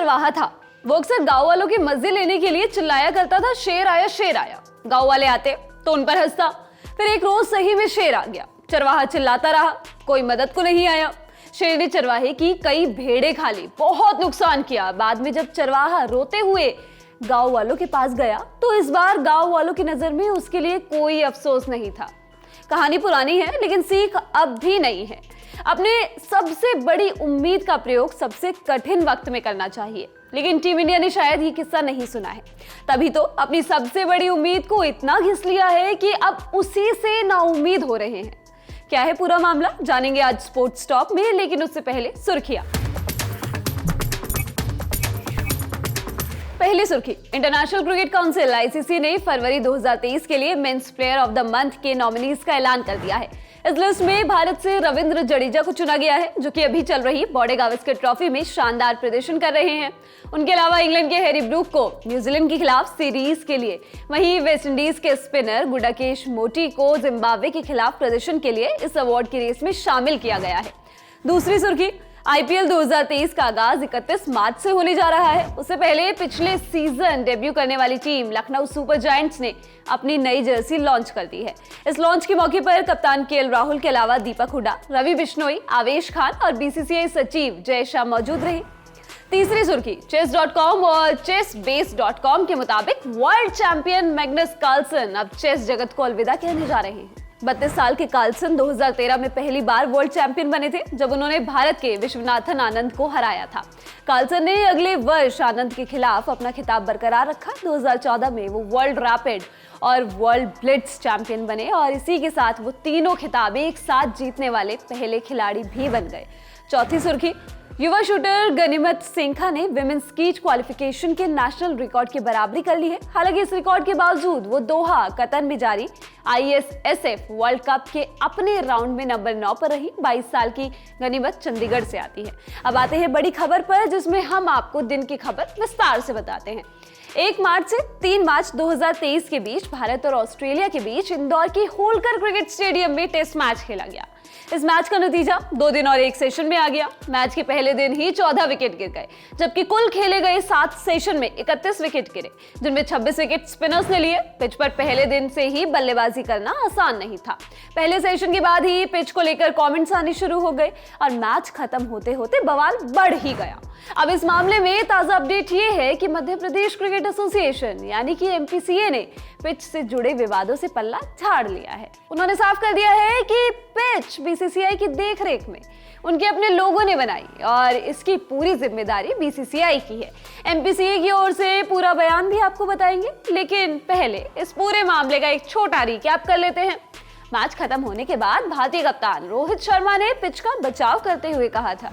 चरवाहा था, वो अक्सर गांव वालों की मजे लेने के लिए चिल्लाया करता था, शेर आया शेर आया। गांव वाले आते तो उन पर हंसता। फिर एक रोज सही में शेर आ गया। चरवाहा चिल्लाता रहा, कोई मदद को नहीं आया। शेर ने चरवाहे की कई भेड़ें खा ली, बहुत नुकसान किया। बाद में जब चरवाहा रोते हुए गांव वालों के पास गया तो इस बार गांव वालों की नजर में उसके लिए कोई अफसोस नहीं था। कहानी पुरानी है लेकिन सीख अब भी नहीं है। अपने सबसे बड़ी उम्मीद का प्रयोग सबसे कठिन वक्त में करना चाहिए, लेकिन टीम इंडिया ने शायद ये किस्सा नहीं सुना है। तभी तो अपनी सबसे बड़ी उम्मीद को इतना घिस लिया है कि अब उसी से नाउम्मीद हो रहे हैं। क्या है पूरा मामला, जानेंगे आज स्पोर्ट्स टॉप में, लेकिन उससे पहले सुर्खियां। पहली सुर्खी, इंटरनेशनल क्रिकेट काउंसिल आईसीसी ने फरवरी 2023 के लिए men's player of the month के नॉमिनीज का ऐलान कर दिया है। इस लिस्ट में भारत से रविंद्र जडेजा को चुना गया है, जो कि अभी चल रही बॉर्डर गावस्कर ट्रॉफी में शानदार प्रदर्शन कर रहे हैं। उनके अलावा इंग्लैंड के हैरी ब्रूक को न्यूजीलैंड के खिलाफ सीरीज के लिए, वहीं वेस्टइंडीज के स्पिनर गुडाकेश मोटी को जिम्बाब्वे के खिलाफ प्रदर्शन के लिए इस अवार्ड की रेस में शामिल किया गया है। दूसरी सुर्खी, आईपीएल 2023 का आगाज 31 मार्च से होने जा रहा है। उससे पहले पिछले सीजन डेब्यू करने वाली टीम लखनऊ सुपर जायंट्स ने अपनी नई जर्सी लॉन्च कर दी है। इस लॉन्च के मौके पर कप्तान केएल राहुल के अलावा दीपक हुड्डा, रवि बिश्नोई, आवेश खान और बीसीसीआई सचिव जय शाह मौजूद रहे। तीसरी सुर्खी, chess.com और chessbase.com के मुताबिक वर्ल्ड चैंपियन मैग्नस कार्लसन अब चेस जगत को अलविदा कहने जा रहे हैं। 32 साल के कार्लसन 2013 में पहली बार वर्ल्ड चैंपियन बने थे, जब उन्होंने भारत के विश्वनाथन आनंद को हराया था। कार्लसन ने अगले वर्ष आनंद के खिलाफ अपना खिताब बरकरार रखा। 2014 में वो वर्ल्ड रैपिड और वर्ल्ड ब्लिट्ज चैंपियन बने और इसी के साथ वो तीनों खिताब एक साथ जीतने वाले पहले खिलाड़ी भी बन गए। चौथी सुर्खी, युवा शूटर गनीमत सिंघा ने विमेंस स्कीट क्वालिफिकेशन के नेशनल रिकॉर्ड की बराबरी कर ली है। हालांकि इस रिकॉर्ड के बावजूद वो दोहा कतर में जारी आईएसएसएफ वर्ल्ड कप के अपने राउंड में नंबर 9 पर रही। 22 साल की गनीमत चंडीगढ़ से आती है। अब आते हैं बड़ी खबर पर, जिसमें हम आपको दिन की खबर विस्तार से बताते हैं। 1 मार्च से 3 मार्च 2023 के बीच भारत और ऑस्ट्रेलिया के बीच इंदौर के होलकर क्रिकेट स्टेडियम में टेस्ट मैच खेला गया। इस मैच का नतीजा 2 दिन और 1 सेशन में आ गया। मैच के पहले दिन ही 14 विकेट गिर गए, जबकि कुल खेले गए 7 सेशन में 31 विकेट गिरे, जिनमें 26 विकेट स्पिनर्स ने लिए। पिच पर पहले दिन से ही बल्लेबाजी करना आसान नहीं था। पहले सेशन के बाद ही पिच को लेकर कमेंट्स आने शुरू हो गए और मैच खत्म होते होते बवाल बढ़ ही गया। अब इस मामले में ताजा अपडेट ये है कि मध्य प्रदेश क्रिकेट एसोसिएशन यानी कि एमपीसीए ने पिच से जुड़े विवादों से पल्ला झाड़ लिया है। उन्होंने साफ कर दिया है कि पिच बीसीसीआई की देखरेख में उनके अपने लोगों ने बनाई और इसकी पूरी जिम्मेदारी बीसीसीआई की है। एमपीसीए की ओर से पूरा बयान भी आपको बताएंगे, लेकिन पहले इस पूरे मामले का एक छोटा रिकैप कर लेते हैं। मैच खत्म होने के बाद भारतीय कप्तान रोहित शर्मा ने पिच का बचाव करते हुए कहा था,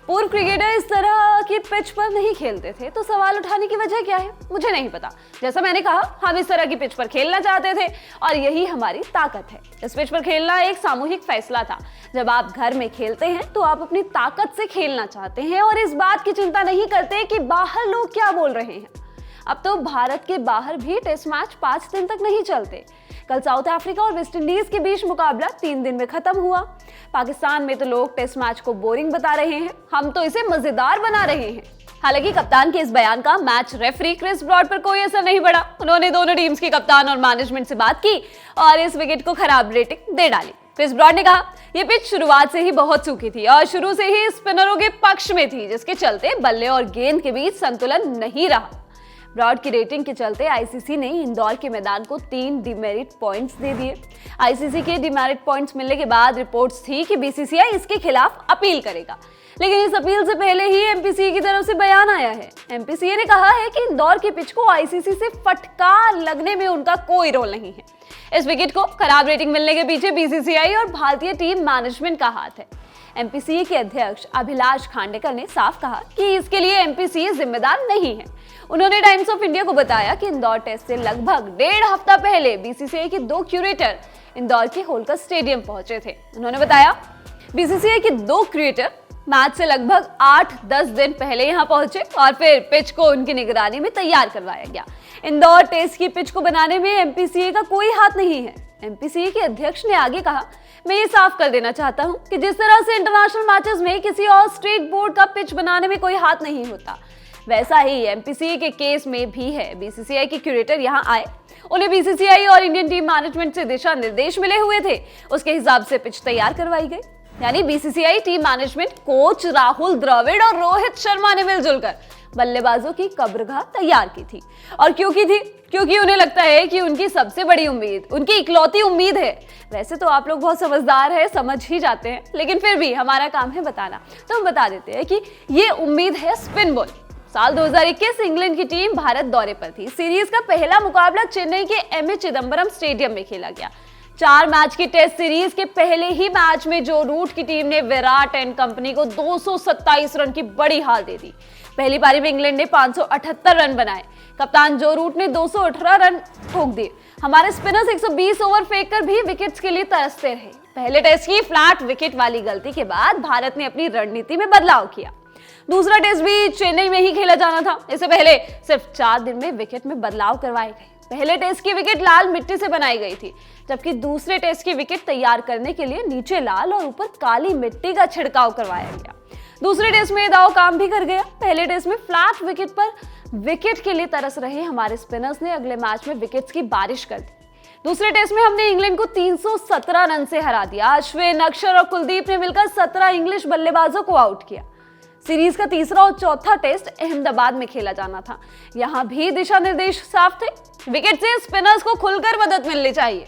पूर्व क्रिकेटर इस तरह की पिच पर नहीं खेलते थे, तो सवाल उठाने की वजह क्या है मुझे नहीं पता। जैसा मैंने कहा, हम इस तरह की पिच पर खेलना चाहते थे और यही हमारी ताकत है। इस पिच पर खेलना एक सामूहिक फैसला था। जब आप घर में खेलते हैं तो आप अपनी ताकत से खेलना चाहते हैं और इस बात की चिंता नहीं करते कि बाहर लोग क्या बोल रहे हैं। अब तो भारत के बाहर भी टेस्ट मैच 5 दिन तक नहीं चलते। कल साउथ अफ्रीका और वेस्टइंडीज के बीच मुकाबला 3 दिन में खत्म हुआ। पाकिस्तान में तो लोग टेस्ट मैच को बोरिंग बता रहे हैं, हम तो इसे मजेदार बना रहे हैं। हालांकि कप्तान के इस बयान का मैच रेफरी क्रिस ब्रॉड पर कोई असर नहीं पड़ा। उन्होंने दोनों टीम्स के कप्तान और मैनेजमेंट से बात की और इस विकेट को खराब रेटिंग दे डाली। क्रिस ब्रॉड ने कहा, यह पिच शुरुआत से ही बहुत सूखी थी और शुरू से ही स्पिनरों के पक्ष में थी, जिसके चलते बल्ले और गेंद के बीच संतुलन नहीं रहा। ब्रॉड की रेटिंग के चलते आईसीसी ने इंदौर के मैदान को 3 डिमेरिट पॉइंट्स दे दिए। आईसीसी के डिमेरिट पॉइंट्स मिलने के बाद रिपोर्ट्स थी कि बीसीसीआई इसके खिलाफ अपील करेगा, लेकिन इस अपील से पहले ही एमपीसीए की तरफ से बयान आया है। एमपीसीए ने कहा है कि इंदौर की पिच को आईसीसी से फटकार लगने में उनका कोई रोल नहीं है। इस विकेट को खराब रेटिंग मिलने के पीछे बीसीसीआई और भारतीय टीम मैनेजमेंट का हाथ है। एमपीसीए के अध्यक्ष अभिलाष खांडेकर ने साफ कहा कि इसके लिए एमपीसीए जिम्मेदार नहीं है। उन्होंने टाइम्स ऑफ इंडिया को बताया कि इंदौर टेस्ट से लगभग 1.5 हफ्ता पहले बीसीसीआई के 2 क्यूरेटर इंदौर के होलकर स्टेडियम पहुंचे थे। उन्होंने बताया, बीसीसीआई के 2 क्यूरेटर मैच से लगभग 8-10 दिन पहले यहां पहुंचे और फिर पिच को उनकी निगरानी में तैयार करवाया गया। इंदौर टेस्ट की पिच को बनाने में एमपीसीए का कोई हाथ नहीं है। एमपीसीए के अध्यक्ष ने आगे कहा, मैं ये साफ कर देना चाहता हूं कि जिस तरह से इंटरनेशनल मैचेस में किसी और स्टेट बोर्ड का पिच बनाने में कोई हाथ नहीं होता, वैसा ही एमपीसीए के केस में भी है। बीसीसीआई के क्यूरेटर यहां आए, उन्हें बीसीसीआई और इंडियन टीम मैनेजमेंट से दिशा निर्देश मिले हुए थे, उसके हिसाब से पिच तैयार करवाई गई। यानी BCCI team management, coach Rahul Dravid और रोहित शर्मा ने मिलजुल कर बल्लेबाजों की कब्रगाह तैयार की थी। और क्यों की थी? क्योंकि उन्हें लगता है कि उनकी सबसे बड़ी उम्मीद, उनकी इकलौती उम्मीद है। वैसे तो आप लोग बहुत समझदार हैं, समझ ही जाते हैं, लेकिन फिर भी हमारा काम है बताना, तो हम बता देते हैं कि ये उम्मीद है स्पिन बॉल। साल 2021 इंग्लैंड की टीम भारत दौरे पर थी। सीरीज का पहला मुकाबला चेन्नई के एमए चिदंबरम स्टेडियम में खेला गया। 4 मैच की टेस्ट सीरीज के पहले ही मैच में जो रूट की टीम ने विराट एंड कंपनी को 227 रन की बड़ी हार दे दी। पहली पारी में इंग्लैंड ने 578 रन बनाए। कप्तान जो रूट ने 218 रन ठोक दिए। हमारे स्पिनर्स 120 ओवर फेंककर भी विकेट्स के लिए तरसते रहे। पहले टेस्ट की फ्लैट विकेट वाली गलती के बाद भारत ने अपनी रणनीति में बदलाव किया। दूसरा टेस्ट भी चेन्नई में ही खेला जाना था। इससे पहले सिर्फ 4 दिन में विकेट में बदलाव करवाए गए। पहले टेस्ट की विकेट लाल मिट्टी से बनाई गई थी, जबकि दूसरे टेस्ट की विकेट तैयार करने के लिए नीचे लाल और ऊपर काली मिट्टी का छिड़काव करवाया गया। दूसरे टेस्ट में दाव काम भी कर गया। पहले टेस्ट में फ्लैट विकेट पर विकेट के लिए तरस रहे हमारे स्पिनर्स ने अगले मैच में विकेट्स की बारिश कर दी। दूसरे टेस्ट में हमने इंग्लैंड को 317 रन से हरा दिया। अश्विन, अक्षर और कुलदीप ने मिलकर 17 इंग्लिश बल्लेबाजों को आउट किया। सीरीज का तीसरा और चौथा टेस्ट अहमदाबाद में खेला जाना था। यहां भी दिशा निर्देश साफ थे, विकेट से स्पिनर्स को खुलकर मदद मिलनी चाहिए।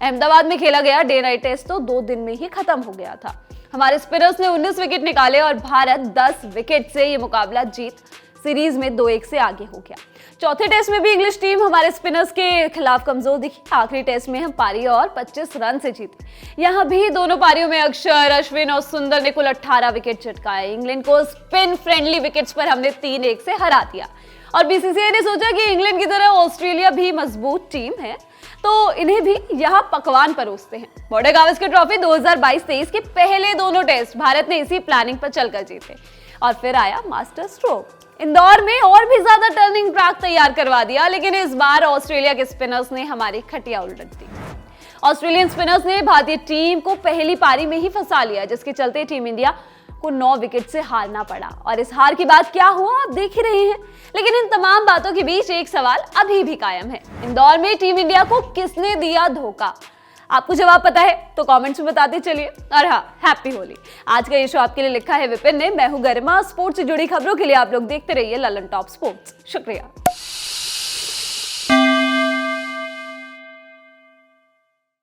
अहमदाबाद में खेला गया डे नाइट टेस्ट तो 2 दिन में ही खत्म हो गया था। हमारे स्पिनर्स ने 19 विकेट निकाले और भारत 10 विकेट से ये मुकाबला जीत सीरीज में 2-1 से आगे हो गया। चौथे टेस्ट में भी इंग्लिश टीम हमारे स्पिनर्स के खिलाफ कमजोर दिखी। आखिरी टेस्ट में हम पारी और 25 रन से जीते। यहाँ भी दोनों पारियों में अक्षर, अश्विन और सुंदर ने कुल 18 विकेट चटकाए। इंग्लैंड को स्पिन फ्रेंडली विकेट्स पर हमने 3-1 से हरा दिया। और बीसीसीआई ने सोचा कि इंग्लैंड की तरह ऑस्ट्रेलिया भी मजबूत टीम है, तो इन्हें भी यहाँ पकवान परोसते हैं। बॉर्डर गावस्कर ट्रॉफी 2022-23 के पहले दोनों टेस्ट भारत ने इसी प्लानिंग पर चलकर जीते। और फिर आया मास्टर स्ट्रोक। इंदौर में और भी ज्यादा टर्निंग ट्रैक तैयार करवा दिया, लेकिन इस बार ऑस्ट्रेलिया के स्पिनर्स ने हमारी खटिया उलट दी। ऑस्ट्रेलियन स्पिनर्स ने भारतीय टीम को पहली पारी में ही फंसा लिया, जिसके चलते टीम इंडिया को 9 विकेट से हारना पड़ा। और इस हार के बाद क्या हुआ आप देख ही रहे हैं। लेकिन इन तमाम बातों के बीच एक सवाल अभी भी कायम है, इंदौर में टीम इंडिया को किसने दिया धोखा? आपको जवाब पता है तो कमेंट्स में बताते चलिए। और हाँ, हैप्पी होली। आज का ये शो आपके लिए लिखा है विपिन ने। मैं हूं गरिमा। स्पोर्ट्स से जुड़ी खबरों के लिए आप लोग देखते रहिए ललन टॉप स्पोर्ट्स। शुक्रिया।